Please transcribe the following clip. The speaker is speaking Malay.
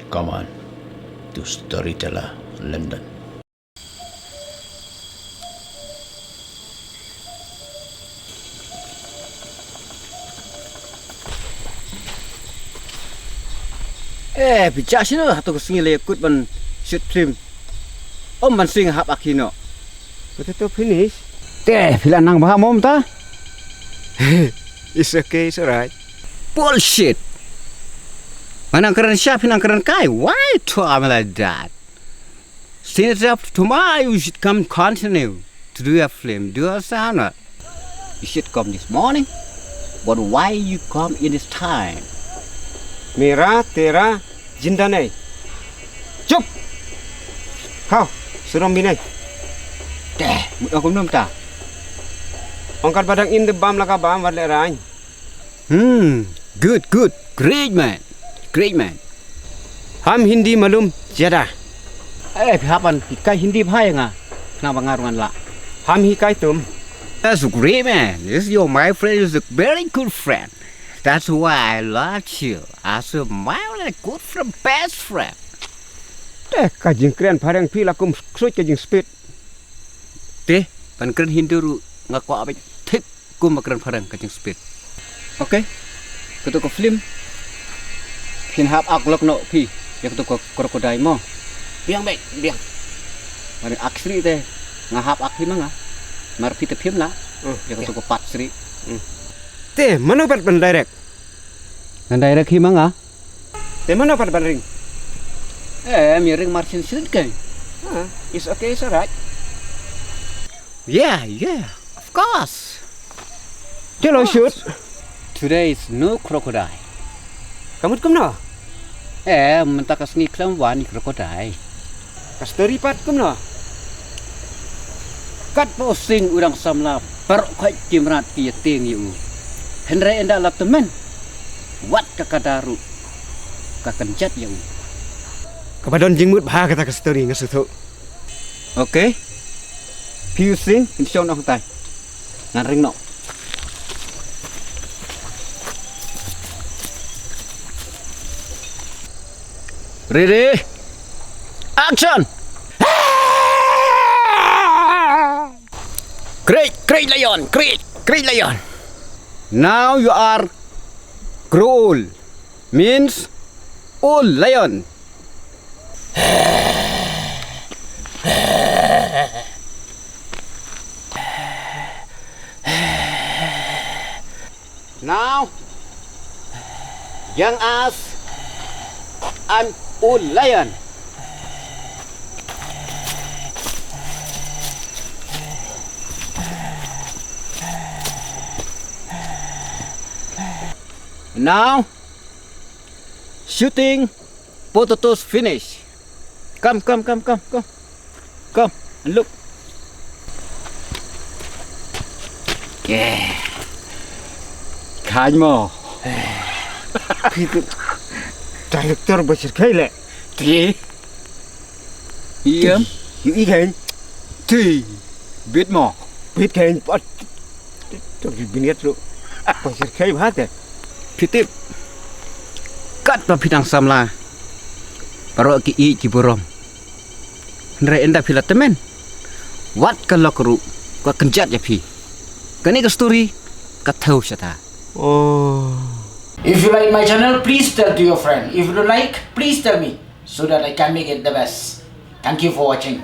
Come on to Storyteller London. Bijak sini atau kesini lekut ban shoot film. Man sing hap akino. Betul finish. Bila nang baham om ta? It's okay, it's alright. Bullshit. Manang keren siap, nang keren kai. Why talk like that? Since up tomorrow, you should come continue to do your film, do your sound. You should come this morning. But why you come in this time? Mera, tera, jinda nahi. Chup. Kau, suram binai. Aku belum tahu. Angkat badan in the bam laka bam wat le rain. Good. Great man. Ham Hindi malum jada. Pihapan, kai Hindi bahaya nga. Kenapa ngaruhan lah? Ham hi kai tum. That's great, man. My friend is a very good friend. That's why I love you. As my good friend, best friend. Kajing keren parang pi lakum krut kajing speed. Pan keren Hindu ngaku apa? Tip kum keren parang kajing speed. Okay. Ketuk ke film. Pin hap ak lok no pi. Yang ketuk krokodil mo. Biang. Mari aksri teh ngahap ak hima nga. Mar pi te film lah. Yang ketuk pat sri. Mana pat ban direct? Nan direct hima nga. Mana pat ban ring? Miring margin sri kan. It's okay, it's alright. Yeah, of course. Jelo shoot. Today is no crocodile. Kamu kum no? Mentak kasni klam wani crocodile. Kasteri pat kum no? Kat posing urang samla perok kai kimrat ki ting yu. Henry enda lap temen. Wat kakadaru. Kakenjat yu. Kepadon jingmut bah kata kasteri ngasutu. Okay. Piu sing insya Allah tai. Ngaring no. Ready? Action! Great lion, great lion. Now you are grow old. Means old lion. Now young as an old lion. Now shooting potatoes finish. Come and look. Yeah. Kain mo. Director basir kai le. Iam. You ikan. Bit mo. Bit kain pat. Tu biniat lu. Basir kai bahat. Pitip. Kat pa pinang samla. Paro ki burom. Nre enda pila temen. Wat kalokru ko kenjat ya pi. Kani ka story ka thau sata. Oh. If you like my channel, please tell to your friend. If you don't like, please tell me so that I can make it the best. Thank you for watching.